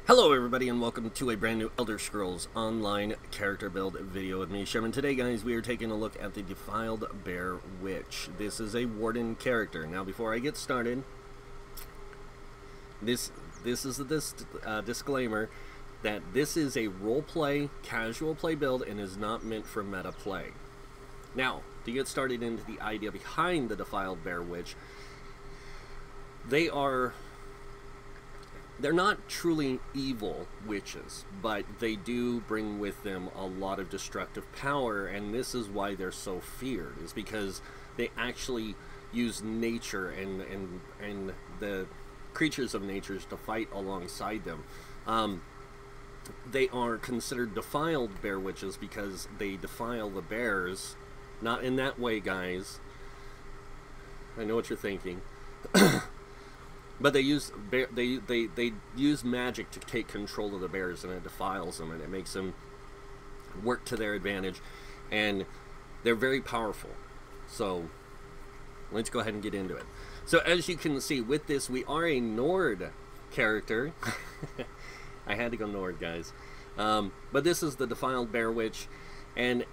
Hello everybody and welcome to a brand new Elder Scrolls Online character build video with me, Sherman. Today guys, we are taking a look at the Defiled Bear Witch. This is a Warden character. Now before I get started, this is a disclaimer that this is a roleplay, casual play build and is not meant for meta play. Now, to get started into the idea behind the Defiled Bear Witch, they're not truly evil witches, but they do bring with them a lot of destructive power, and this is why they're so feared, is because they actually use nature and the creatures of nature to fight alongside them. They are considered defiled bear witches because they defile the bears. Not in that way, guys. I know what you're thinking. But they use magic to take control of the bears, and it defiles them, and it makes them work to their advantage, and they're very powerful. So let's go ahead and get into it. So as you can see with this, we are a Nord character. I had to go Nord, guys. But this is the Defiled Bear Witch, and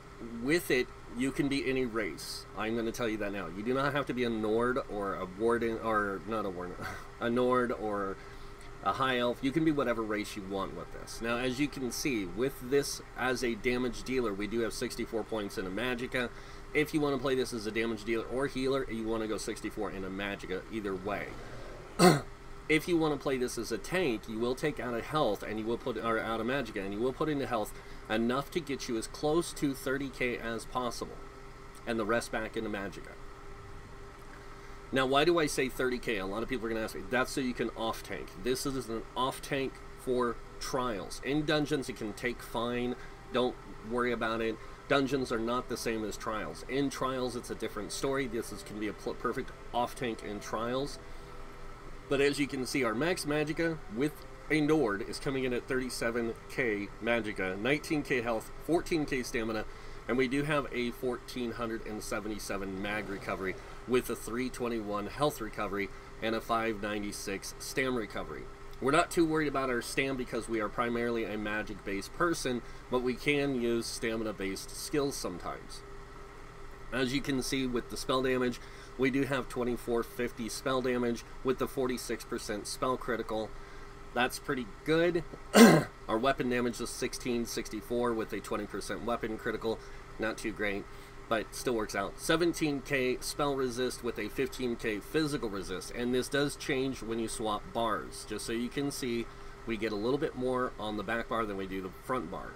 with it you can be any race. I'm going to tell you that now. You do not have to be a Nord or a Warden, or not a Warden, a Nord or a High Elf. You can be whatever race you want with this. Now, as you can see, with this as a damage dealer, we do have 64 points in a Magicka. If you want to play this as a damage dealer or healer, you want to go 64 in a Magicka, either way. If you want to play this as a tank, you will take out a health, and you will put, or out a Magicka, and you will put into health enough to get you as close to 30k as possible, and the rest back into Magicka. Now, why do I say 30k? A lot of people are going to ask me. That's so you can off-tank. This is an off-tank for trials. In dungeons, it can take fine. Don't worry about it. Dungeons are not the same as trials. In trials, it's a different story. This can be a perfect off-tank in trials. But as you can see, our max Magicka with a Nord is coming in at 37k Magicka, 19k health, 14k stamina, and we do have a 1477 mag recovery with a 321 health recovery and a 596 stam recovery. We're not too worried about our stam because we are primarily a magic-based person, but we can use stamina-based skills sometimes. As you can see with the spell damage, we do have 2450 spell damage with the 46% spell critical. That's pretty good. Our weapon damage is 1664 with a 20% weapon critical. Not too great, but still works out. 17k spell resist with a 15k physical resist, and this does change when you swap bars. Just so you can see, we get a little bit more on the back bar than we do the front bar.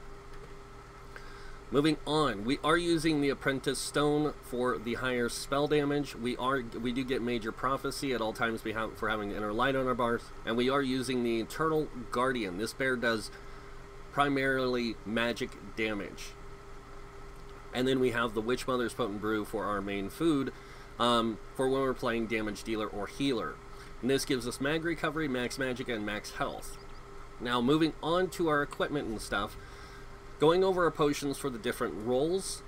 Moving on, we are using the Apprentice Stone for the higher spell damage. We do get Major Prophecy at all times for having the Inner Light on our bars, and we are using the Eternal Guardian. This bear does primarily magic damage. And then we have the Witch Mother's Potent Brew for our main food, for when we're playing damage dealer or healer. And this gives us mag recovery, max Magicka, and max health. Now, moving on to our equipment and stuff. Going over our potions for the different roles,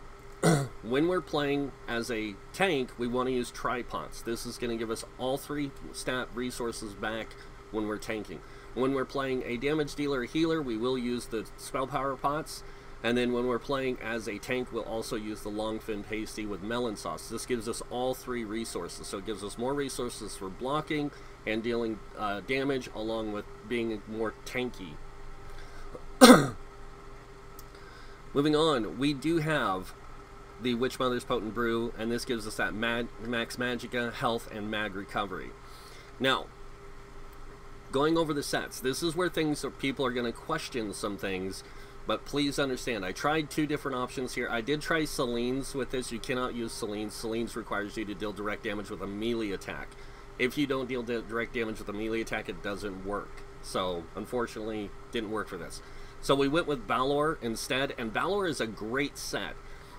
when we're playing as a tank, we want to use tripods. This is going to give us all 3 stat resources back when we're tanking. When we're playing a damage dealer or healer, we will use the spell power pots. And then when we're playing as a tank, we'll also use the long fin pasty with melon sauce. This gives us all 3 resources. So it gives us more resources for blocking and dealing damage, along with being more tanky. Moving on, we do have the Witch Mother's Potent Brew, and this gives us that max Magicka, health, and mag recovery. Now, going over the sets, this is where people are going to question some things, but please understand, I tried 2 different options here. I did try Celine's with this. You cannot use Celine's. Celine's requires you to deal direct damage with a melee attack. If you don't deal direct damage with a melee attack, it doesn't work. So, unfortunately, didn't work for this. So we went with Valor instead, and Valor is a great set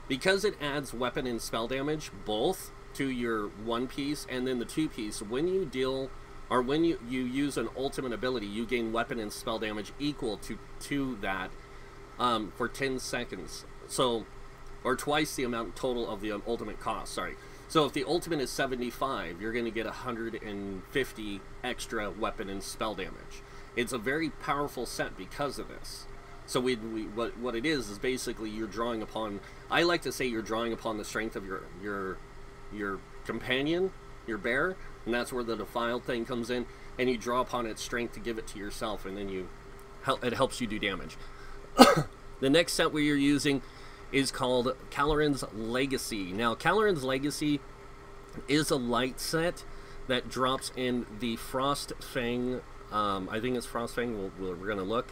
because it adds weapon and spell damage both to your 1-piece and then the 2-piece. When you deal, or when you use an ultimate ability, you gain weapon and spell damage equal to that for 10 seconds. So, or twice the amount total of the ultimate cost, sorry. So if the ultimate is 75, you're going to get 150 extra weapon and spell damage. It's a very powerful set because of this. So what it is basically you're drawing upon, I like to say you're drawing upon the strength of your companion, your bear, and that's where the Defiled thing comes in, and you draw upon its strength to give it to yourself, and then it helps you do damage. The next set we are using is called Caloran's Legacy. Now, Caloran's Legacy is a light set that drops in the Frost Fang, I think it's Frost Fang, we're going to look.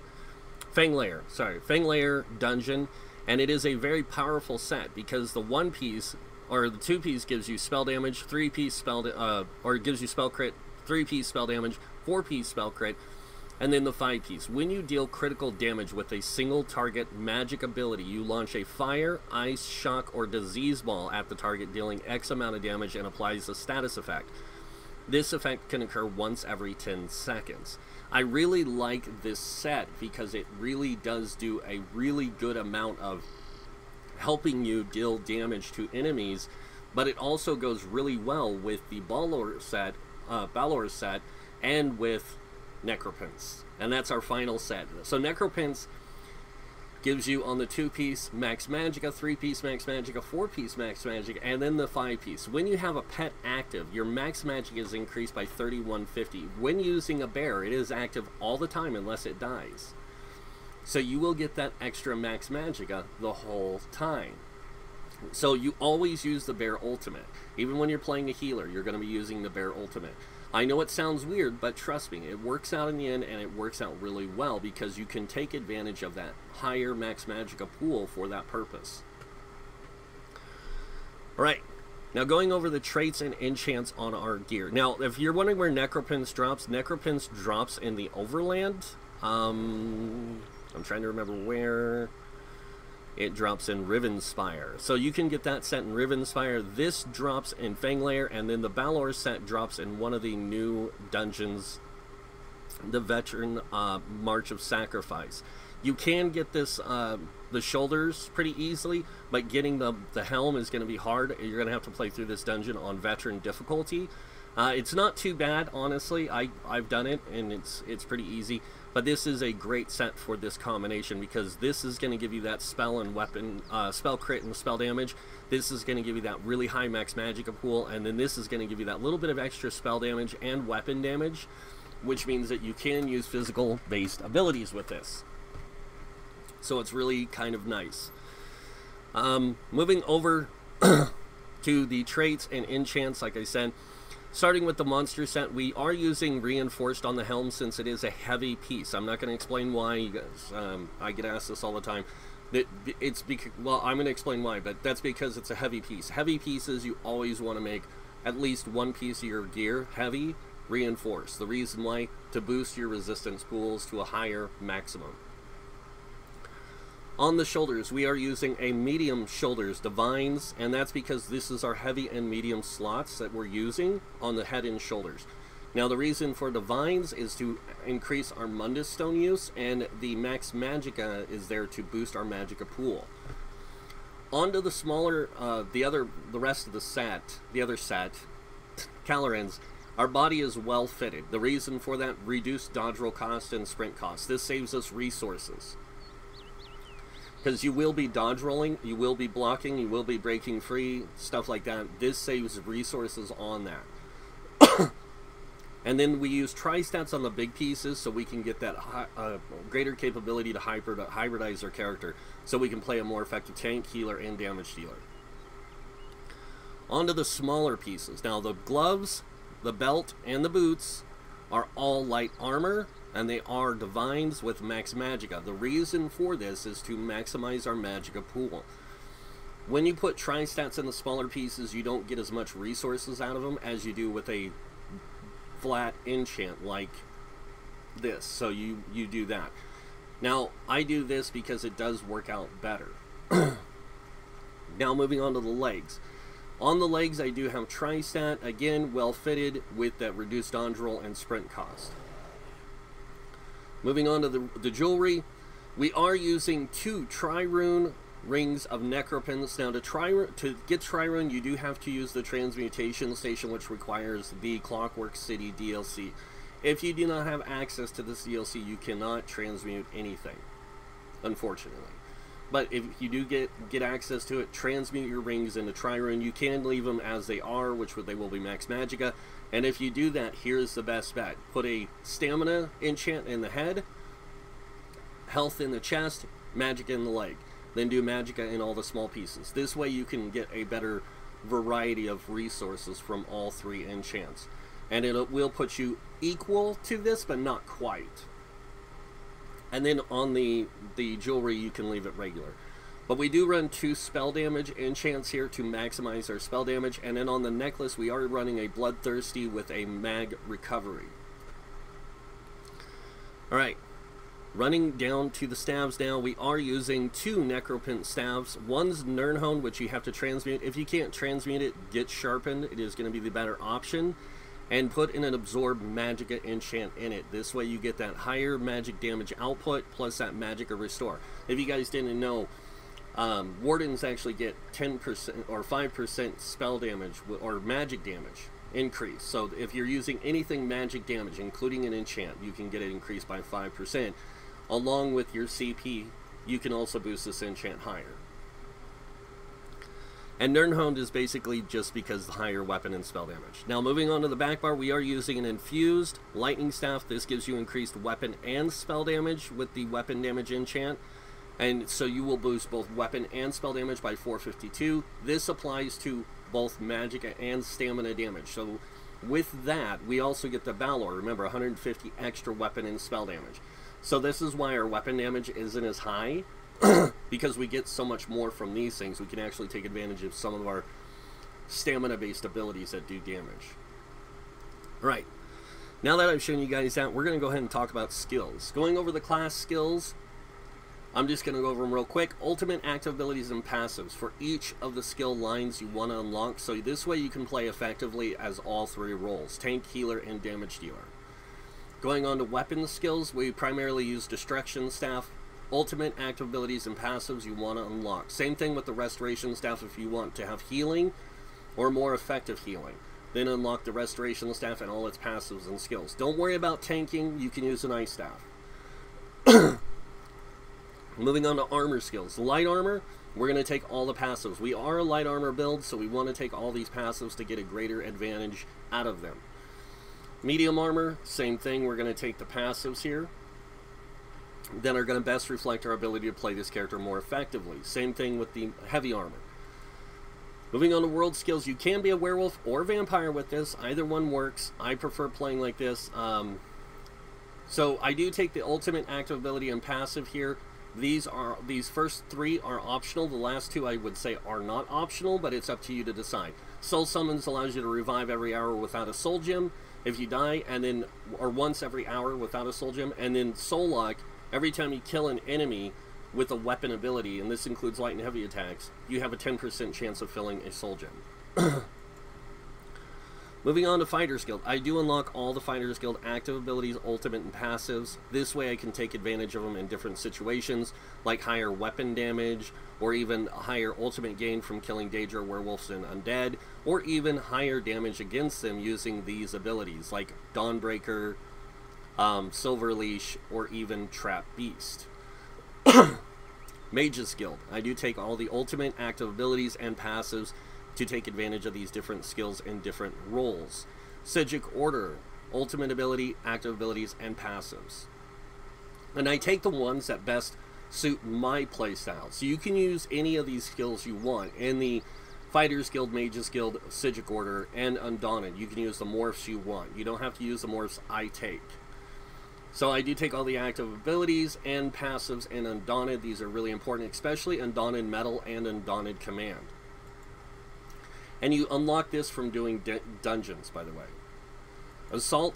Fang Lair dungeon, and it is a very powerful set because the 1-piece or the 2-piece gives you spell damage, 3-piece spell or it gives you spell crit, 3-piece spell damage, 4-piece spell crit, and then the 5-piece. When you deal critical damage with a single target magic ability, you launch a fire, ice, shock, or disease ball at the target, dealing X amount of damage, and applies a status effect. This effect can occur once every 10 seconds. I really like this set because it really does do a really good amount of helping you deal damage to enemies, but it also goes really well with the Balor set, and with Necropence. And that's our final set. So Necropence gives you on the 2-piece max magicka, 3-piece max magicka, 4-piece max magicka, and then the 5-piece. When you have a pet active, your max magic is increased by 3150. When using a bear, it is active all the time unless it dies. So you will get that extra max magicka the whole time. So you always use the bear ultimate. Even when you're playing a healer, you're going to be using the bear ultimate. I know it sounds weird, but trust me, it works out in the end, and it works out really well because you can take advantage of that higher max magicka pool for that purpose. Alright, now going over the traits and enchants on our gear. Now, if you're wondering where Necropence drops in the Overland. I'm trying to remember where. It drops in Rivenspire. So you can get that set in Rivenspire. This drops in Fanglair, and then the Balor set drops in one of the new dungeons, the Veteran March of Sacrifice. You can get this, the shoulders pretty easily, but getting the helm is going to be hard. You're going to have to play through this dungeon on Veteran difficulty. It's not too bad, honestly. I've done it, and it's pretty easy. But this is a great set for this combination because this is going to give you that spell and weapon, spell crit and spell damage. This is going to give you that really high max magicka pool, and then this is going to give you that little bit of extra spell damage and weapon damage, which means that you can use physical-based abilities with this. So it's really kind of nice. Moving over to the traits and enchants, like I said. Starting with the monster set, we are using reinforced on the helm since it is a heavy piece. I'm not going to explain why, you guys. I get asked this all the time. It's because, well, I'm going to explain why, but that's because it's a heavy piece. Heavy pieces, you always want to make at least one piece of your gear heavy, reinforced. The reason why, to boost your resistance pools to a higher maximum. On the shoulders, we are using a medium shoulders divines, and that's because this is our heavy and medium slots that we're using on the head and shoulders. Now, the reason for divines is to increase our Mundus Stone use, and the max magicka is there to boost our magicka pool. Onto the smaller, the rest of the set, Caloran's. Our body is well fitted. The reason for that, reduced dodge roll cost and sprint cost. This saves us resources. Because you will be dodge rolling, you will be blocking, you will be breaking free, stuff like that. This saves resources on that. And then we use tri-stats on the big pieces so we can get that greater capability to hybridize our character. So we can play a more effective tank, healer, and damage dealer. On to the smaller pieces. Now the gloves, the belt, and the boots are all light armor. And they are divines with max magicka. The reason for this is to maximize our magicka pool. When you put tri-stats in the smaller pieces, you don't get as much resources out of them as you do with a flat enchant like this. So you do that. Now, I do this because it does work out better. Now, moving on to the legs. On the legs, I do have tri-stat, again, well fitted with that reduced dodge roll and sprint cost. Moving on to the jewelry, we are using 2 Trirune Rings of Necropence. Now, to get Trirune, you do have to use the Transmutation Station, which requires the Clockwork City DLC. If you do not have access to this DLC, you cannot transmute anything, unfortunately. But if you do get access to it, transmute your rings into Trirune. You can leave them as they are, which they will be Max Magicka. And if you do that, here's the best bet. Put a Stamina enchant in the head, Health in the chest, Magicka in the leg. Then do Magicka in all the small pieces. This way you can get a better variety of resources from all 3 enchants. And it will put you equal to this, but not quite. And then on the jewelry, you can leave it regular. But we do run 2 spell damage enchants here to maximize our spell damage. And then on the necklace, we are running a Bloodthirsty with a mag recovery. Alright, running down to the staves now, we are using 2 Necropint staves. One's Nirnhone, which you have to transmute. If you can't transmute it, get Sharpened. It is going to be the better option. And put in an Absorb Magicka enchant in it. This way you get that higher magic damage output plus that Magicka Restore. If you guys didn't know, Wardens actually get 10% or 5% spell damage or magic damage increase. So if you're using anything magic damage, including an enchant, you can get it increased by 5%. Along with your CP, you can also boost this enchant higher. And Nirnhone is basically just because the higher weapon and spell damage. Now moving on to the back bar, we are using an infused lightning staff. This gives you increased weapon and spell damage with the weapon damage enchant. And so you will boost both weapon and spell damage by 452. This applies to both Magicka and stamina damage. So with that, we also get the Valor. Remember, 150 extra weapon and spell damage. So this is why our weapon damage isn't as high. Because we get so much more from these things, we can actually take advantage of some of our stamina-based abilities that do damage. Alright, now that I've shown you guys that, we're going to go ahead and talk about skills. Going over the class skills, I'm just going to go over them real quick. Ultimate, active abilities, and passives for each of the skill lines you want to unlock. So this way you can play effectively as all 3 roles, tank, healer, and damage dealer. Going on to weapon skills, we primarily use Destruction Staff. Ultimate, active abilities, and passives you want to unlock. Same thing with the Restoration Staff if you want to have healing or more effective healing. Then unlock the Restoration Staff and all its passives and skills. Don't worry about tanking, you can use an Ice Staff. Moving on to armor skills. Light armor, we're going to take all the passives. We are a light armor build, so we want to take all these passives to get a greater advantage out of them. Medium armor, same thing, we're going to take the passives here. Then are going to best reflect our ability to play this character more effectively. Same thing with the heavy armor. Moving on to world skills, you can be a werewolf or vampire with this. Either one works. I prefer playing like this. So I do take the ultimate, active ability, and passive here. These first 3 are optional. The last 2 I would say are not optional, but it's up to you to decide. Soul Summons allows you to revive every hour without a soul gem if you die, and then or once every hour without a soul gem, and then Soul Lock. Every time you kill an enemy with a weapon ability, and this includes light and heavy attacks, you have a 10% chance of filling a soul gem. Moving on to Fighter's Guild. I do unlock all the Fighter's Guild active abilities, ultimate, and passives. This way I can take advantage of them in different situations, like higher weapon damage, or even higher ultimate gain from killing Daedra, werewolves, and undead, or even higher damage against them using these abilities, like Dawnbreaker, Silver Leash, or even Trap Beast. Mage's Guild. I do take all the ultimate, active abilities, and passives to take advantage of these different skills in different roles. Psijic Order. Ultimate ability, active abilities, and passives. And I take the ones that best suit my playstyle. So you can use any of these skills you want. In the Fighters Guild, Mages Guild, Psijic Order, and Undaunted, you can use the morphs you want. You don't have to use the morphs I take. So I do take all the active abilities and passives in Undaunted. These are really important, especially Undaunted Metal and Undaunted Command. And you unlock this from doing dungeons, by the way. Assault,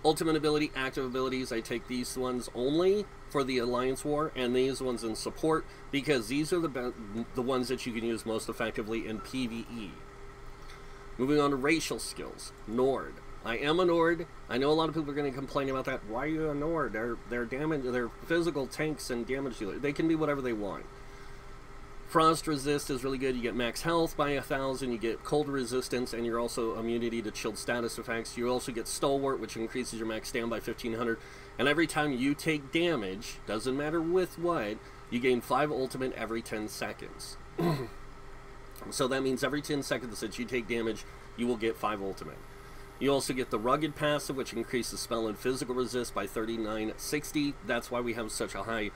ultimate ability, active abilities. I take these ones only for the Alliance War, and these ones in support, because these are the ones that you can use most effectively in PvE. Moving on to racial skills. Nord. I am a Nord. I know a lot of people are going to complain about that. Why are you a Nord? They're physical tanks and damage dealers. They can be whatever they want. Frost resist is really good. You get max health by 1,000, you get cold resistance, and you're also immunity to chilled status effects. You also get Stalwart, which increases your max stand by 1,500. And every time you take damage, doesn't matter with what, you gain 5 ultimate every 10 seconds. So that means every 10 seconds that you take damage, you will get 5 ultimate. You also get the Rugged passive, which increases spell and physical resist by 3960. That's why we have such a high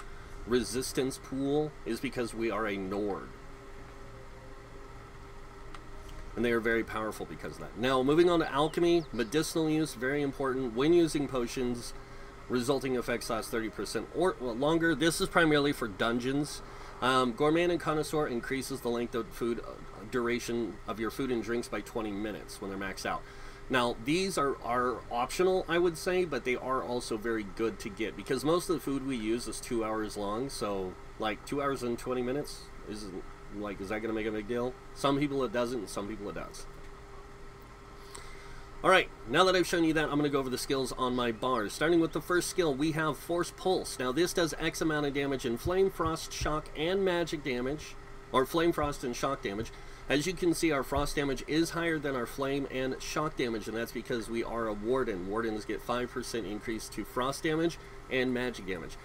resistance pool, is because we are a Nord. And they are very powerful because of that. Now, moving on to Alchemy, medicinal use, very important. When using potions, resulting effects last 30% or longer. This is primarily for dungeons. Gourmand and Connoisseur increases the length of food duration of your food and drinks by 20 minutes when they're maxed out. Now, these are optional, I would say, but they are also very good to get, because most of the food we use is 2 hours long, so, like, 2 hours and 20 minutes, is that going to make a big deal? Some people it doesn't, and some people it does. Alright, now that I've shown you that, I'm going to go over the skills on my bars. Starting with the first skill, we have Force Pulse. Now, this does X amount of damage in Flame, Frost, Shock, and Magic damage, or Flame, Frost, and Shock damage. As you can see, our Frost damage is higher than our Flame and Shock damage, and that's because we are a Warden. Wardens get 5% increase to Frost damage and Magic damage.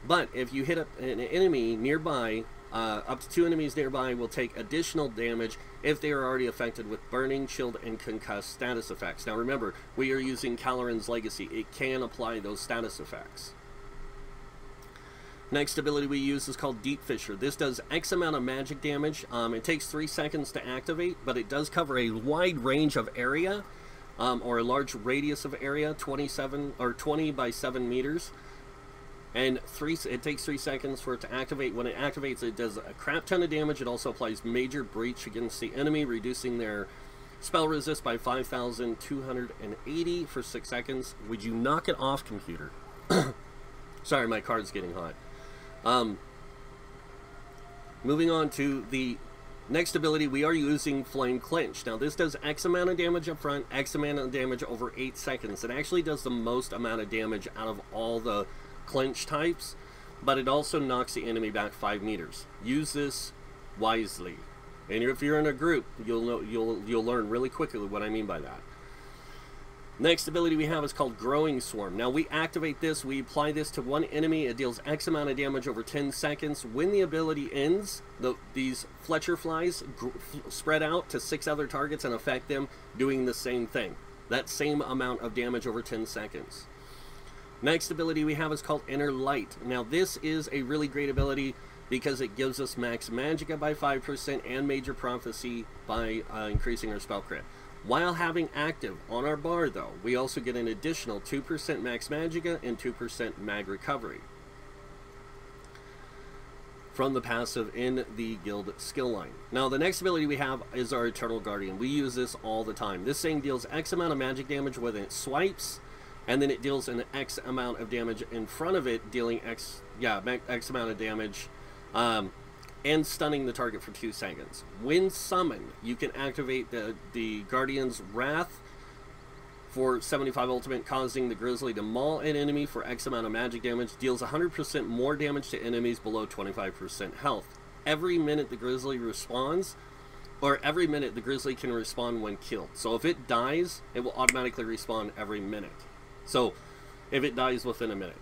But if you hit an enemy nearby, up to 2 enemies nearby will take additional damage if they are already affected with Burning, Chilled, and Concussed status effects. Now remember, we are using Caloran's Legacy. It can apply those status effects. Next ability we use is called Deep Fissure. This does X amount of magic damage. It takes 3 seconds to activate, but it does cover a wide range of area, or a large radius of area, 20 by 7 meters. And it takes 3 seconds for it to activate. When it activates, it does a crap ton of damage. It also applies Major Breach against the enemy, reducing their spell resist by 5,280 for 6 seconds. Would you knock it off, computer? Sorry, my card's getting hot. Moving on to the next ability, we are using Flame Clinch. Now, this does X amount of damage up front, X amount of damage over 8 seconds. It actually does the most amount of damage out of all the clinch types, but it also knocks the enemy back 5 meters. Use this wisely, and if you're in a group, you'll learn really quickly what I mean by that. Next ability we have is called Growing Swarm. Now, we activate this, we apply this to one enemy, it deals X amount of damage over 10 seconds. When the ability ends, these Fletcher flies spread out to 6 other targets and affect them, doing the same thing. That same amount of damage over 10 seconds. Next ability we have is called Inner Light. Now, this is a really great ability because it gives us max Magicka by 5% and Major Prophecy by increasing our spell crit. While having active on our bar, though, we also get an additional 2% max Magicka and 2% mag recovery from the passive in the guild skill line. Now, the next ability we have is our Eternal Guardian. We use this all the time. This thing deals X amount of magic damage when it swipes, and then it deals an X amount of damage in front of it, dealing X amount of damage, and stunning the target for 2 seconds. When summoned, you can activate the Guardian's Wrath for 75 ultimate, causing the Grizzly to maul an enemy for X amount of magic damage, deals 100% more damage to enemies below 25% health. Every minute the Grizzly respawns, or every minute the Grizzly can respawn when killed. So if it dies, it will automatically respawn every minute. So if it dies within a minute.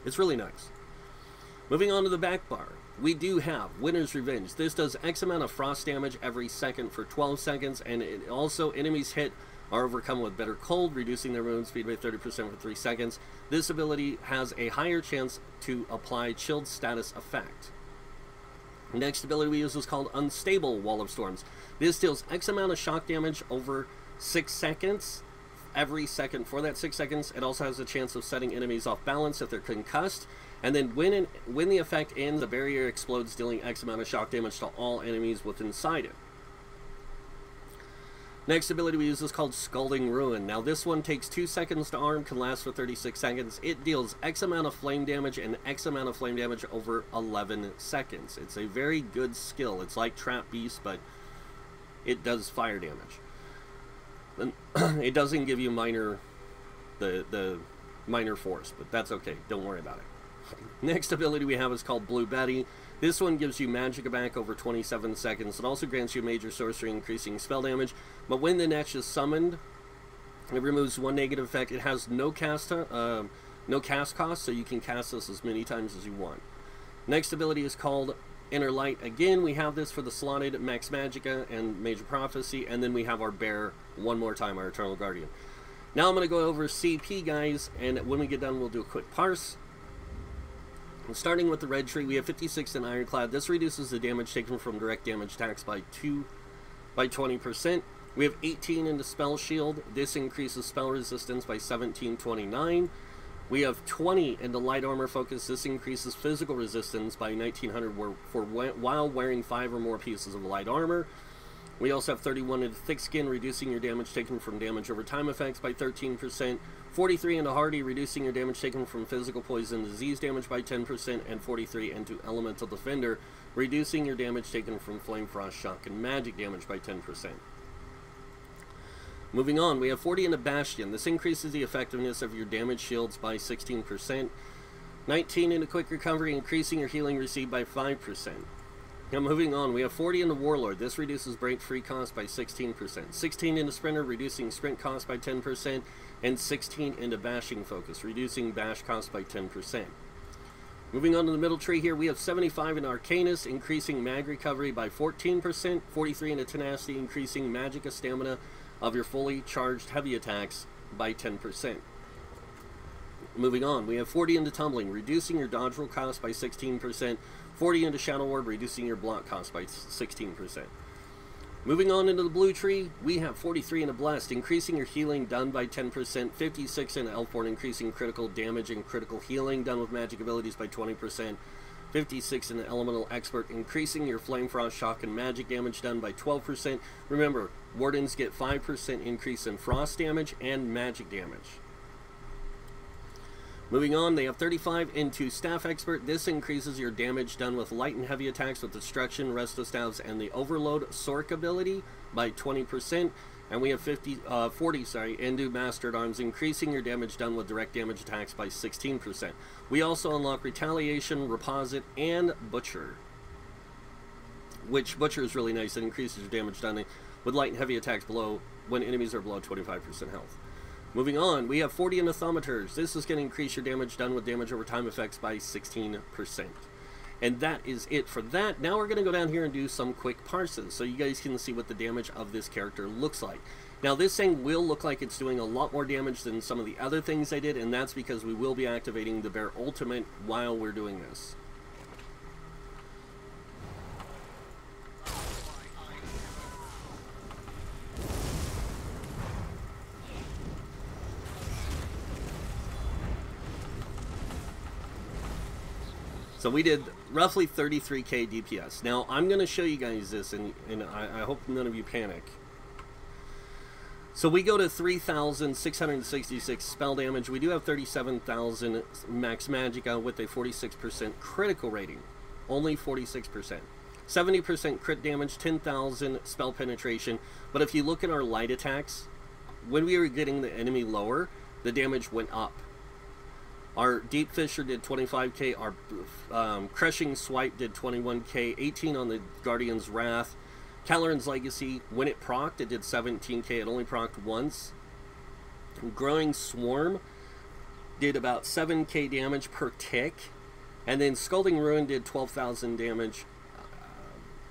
It's really nice. Moving on to the back bar, we do have Winter's Revenge. This does X amount of frost damage every second for 12 seconds, and it also, enemies hit are overcome with Bitter Cold, reducing their movement speed by 30% for 3 seconds. This ability has a higher chance to apply Chilled status effect. Next ability we use is called Unstable Wall of Storms. This deals X amount of shock damage over 6 seconds. Every second for that 6 seconds. It also has a chance of setting enemies off balance if they're concussed. And then when the effect ends, the barrier explodes, dealing X amount of shock damage to all enemies within inside it. Next ability we use is called Scalding Ruin. Now, this one takes 2 seconds to arm, can last for 36 seconds. It deals X amount of flame damage and X amount of flame damage over 11 seconds. It's a very good skill. It's like Trap Beast, but it does fire damage. And it doesn't give you the minor force, but that's okay. Don't worry about it. Next ability we have is called Blue Betty. This one gives you Magicka back over 27 seconds. It also grants you major sorcery, increasing spell damage. But when the Netch is summoned, it removes one negative effect. It has no cast cost, so you can cast this as many times as you want. Next ability is called Inner Light. Again, we have this for the slotted Max Magicka and Major Prophecy, and then we have our bear one more time, our Eternal Guardian. Now I'm going to go over CP, guys, and when we get done, we'll do a quick parse. And starting with the red tree, we have 56 in Ironclad. This reduces the damage taken from direct damage attacks by 20%. We have 18 into Spell Shield. This increases spell resistance by 1729. We have 20 into Light Armor Focus. This increases physical resistance by 1900 while wearing 5 or more pieces of light armor. We also have 31 into Thick Skin, reducing your damage taken from damage over time effects by 13%. 43 into Hardy, reducing your damage taken from physical poison and disease damage by 10%. And 43 into Elemental Defender, reducing your damage taken from Flame Frost, Shock, and Magic damage by 10%. Moving on, we have 40 into Bastion. This increases the effectiveness of your damage shields by 16%. 19 into Quick Recovery, increasing your healing received by 5%. Now moving on, we have 40 into Warlord. This reduces break free cost by 16%. 16 into Sprinter, reducing sprint cost by 10%. And 16 into Bashing Focus, reducing bash cost by 10%. Moving on to the middle tree here, we have 75 in Arcanus, increasing mag recovery by 14%. 43 into Tenacity, increasing Magicka stamina of your fully charged heavy attacks by 10%. Moving on, we have 40 into Tumbling, reducing your dodge roll cost by 16%. 40 into Shadow Ward, reducing your block cost by 16%. Moving on into the blue tree, we have 43 into Blessed, increasing your healing done by 10%. 56 into Elfborn, increasing critical damage and critical healing done with magic abilities by 20%. 56 in the Elemental Expert, increasing your Flame Frost, Shock, and Magic damage done by 12%. Remember, Wardens get 5% increase in Frost damage and Magic damage. Moving on, they have 35 into Staff Expert. This increases your damage done with light and heavy attacks with Destruction, Resto Staves, and the Overload Sork ability by 20%. And we have 40 into Mastered Arms, increasing your damage done with direct damage attacks by 16%. We also unlock Retaliation, Reposit, and Butcher. Which Butcher is really nice. It increases your damage done with light and heavy attacks when enemies are below 25% health. Moving on, we have 40 into Thaumaturge. This is going to increase your damage done with damage over time effects by 16%. And that is it for that. Now we're going to go down here and do some quick parses so you guys can see what the damage of this character looks like. Now this thing will look like it's doing a lot more damage than some of the other things I did, and that's because we will be activating the Bear Ultimate while we're doing this. So we did roughly 33k DPS. Now I'm going to show you guys this, and I hope none of you panic. So we go to 3,666 spell damage. We do have 37,000 max magicka with a 46% critical rating. Only 46%. 70% crit damage, 10,000 spell penetration. But if you look at our light attacks, when we were getting the enemy lower, the damage went up. Our Deep Fissure did 25k, our Crushing Swipe did 21k, 18 on the Guardian's Wrath. Caloran's Legacy, when it procced, it did 17k, it only procced once. Growing Swarm did about 7k damage per tick. And then Scalding Ruin did 12,000 damage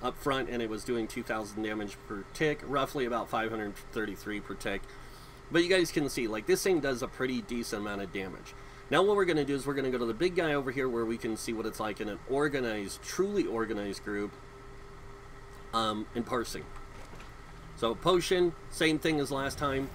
up front, and it was doing 2,000 damage per tick, roughly about 533 per tick. But you guys can see, like, this thing does a pretty decent amount of damage. Now what we're going to do is we're going to go to the big guy over here where we can see what it's like in an organized, truly organized group in parsing. So Potion, same thing as last time.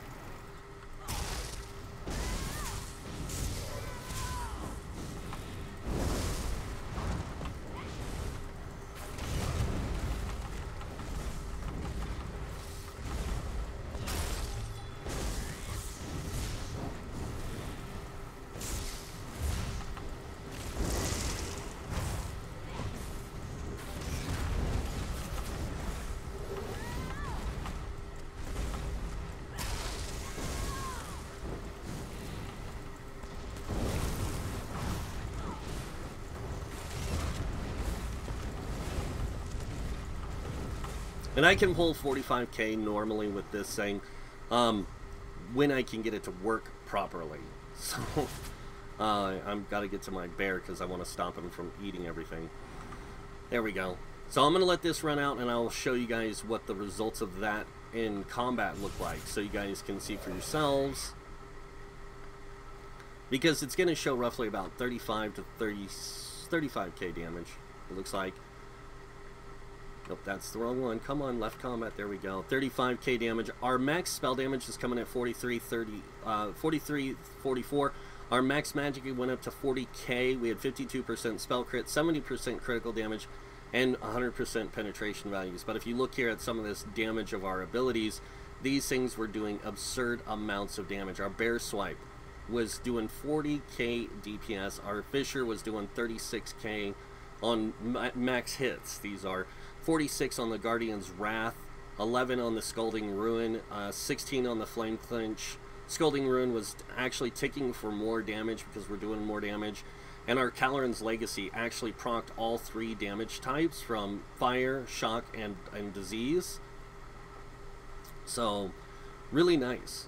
And I can pull 45k normally with this thing, when I can get it to work properly. So, I've got to get to my bear because I want to stop him from eating everything. There we go. So I'm going to let this run out, and I'll show you guys what the results of that in combat look like, so you guys can see for yourselves. Because it's going to show roughly about 35 to 35k damage, it looks like. Nope, that's the wrong one. Come on, left combat. There we go. 35k damage. Our max spell damage is coming at 44. Our max magic went up to 40k. We had 52% spell crit, 70% critical damage, and 100% penetration values. But if you look here at some of this damage of our abilities, these things were doing absurd amounts of damage. Our bear swipe was doing 40k DPS. Our fisher was doing 36k on max hits. These are 46 on the Guardian's Wrath, 11 on the Scalding Ruin, 16 on the Flame Clinch. Scalding Ruin was actually ticking for more damage because we're doing more damage. And our Caloran's Legacy actually procced all 3 damage types from fire, shock, and disease. So, really nice.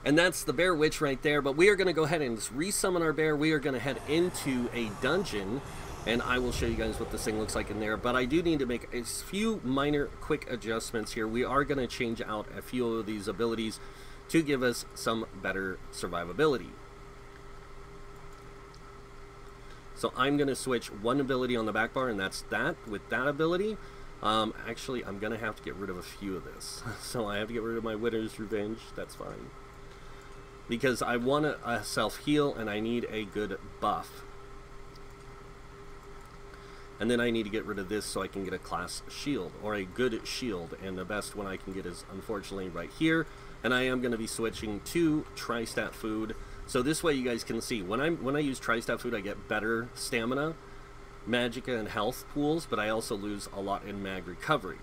And that's the Bear Witch right there. But we are going to go ahead and resummon our bear. We are going to head into a dungeon, and I will show you guys what this thing looks like in there. But I do need to make a few minor quick adjustments here. We are going to change out a few of these abilities to give us some better survivability. So I'm going to switch one ability on the back bar, and that's that. With that ability, actually, I'm going to have to get rid of a few of this. So I have to get rid of my Widow's Revenge. That's fine. Because I want a self-heal, and I need a good buff. And then I need to get rid of this so I can get a class shield, or a good shield. And the best one I can get is, unfortunately, right here. And I am going to be switching to Tri-Stat Food. So this way you guys can see, when I use Tri-Stat Food, I get better stamina, magicka, and health pools, but I also lose a lot in mag recovery.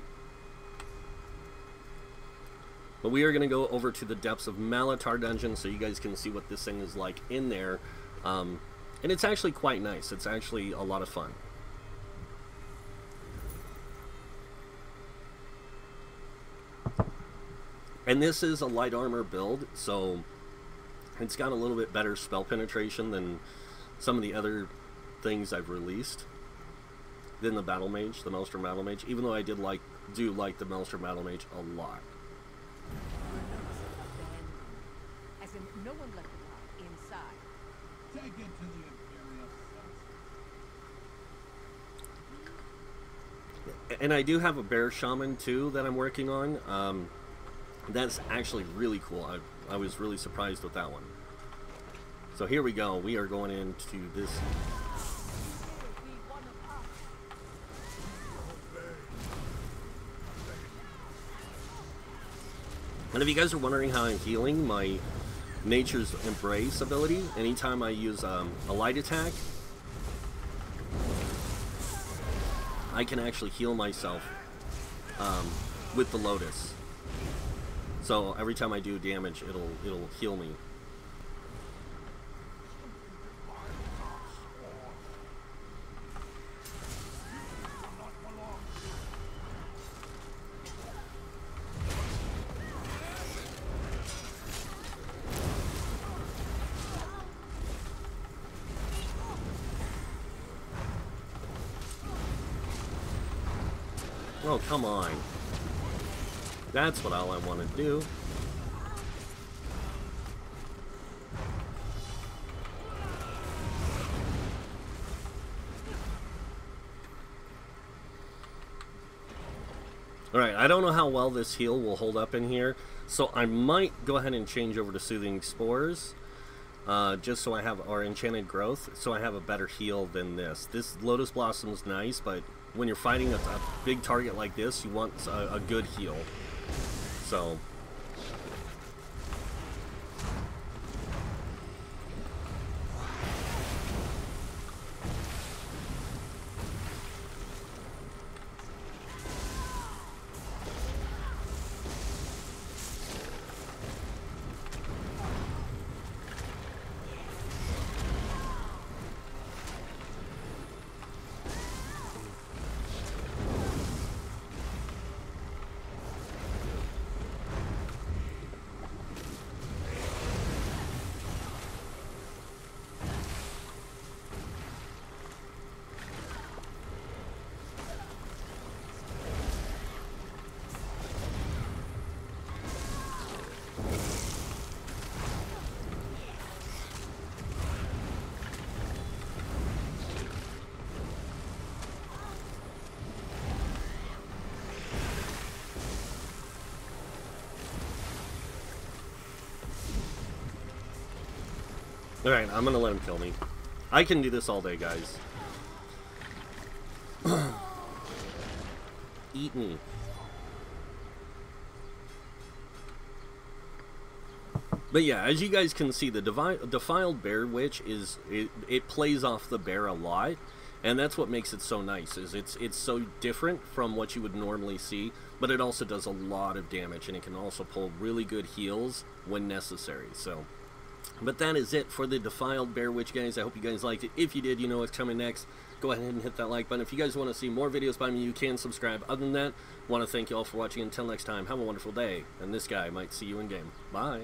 But we are going to go over to the depths of Malatar Dungeon so you guys can see what this thing is like in there. And it's actually quite nice. It's actually a lot of fun. And this is a light armor build, so it's got a little bit better spell penetration than some of the other things I've released. Than the Battle Mage, the Maelstrom Battle Mage, even though I do like the Maelstrom Battle Mage a lot. As in, no one left it inside. Take it to the Imperial. And I do have a Bear Shaman too that I'm working on. That's actually really cool. I was really surprised with that one. So here we go. We are going into this. And if you guys are wondering how I'm healing my Nature's Embrace ability, anytime I use a light attack, I can actually heal myself with the Lotus. So every time I do damage, it'll heal me. Oh, come on. That's what all I want to do. Alright, I don't know how well this heal will hold up in here, so I might go ahead and change over to Soothing Spores, just so I have our Enchanted Growth, so I have a better heal than this. This Lotus Blossom's nice, but when you're fighting a big target like this, you want a good heal. So... Alright, I'm gonna let him kill me. I can do this all day, guys. Eat me. But yeah, as you guys can see, the Defiled Bear Witch it plays off the bear a lot, and that's what makes it so nice. Is it's so different from what you would normally see, but it also does a lot of damage, and it can also pull really good heals when necessary. So, but that is it for the Defiled Bear Witch, guys. I hope you guys liked it. If you did, you know what's coming next. Go ahead and hit that like button. If you guys want to see more videos by me, you can subscribe. Other than that, I want to thank you all for watching. Until next time, have a wonderful day, and this guy might see you in game. Bye.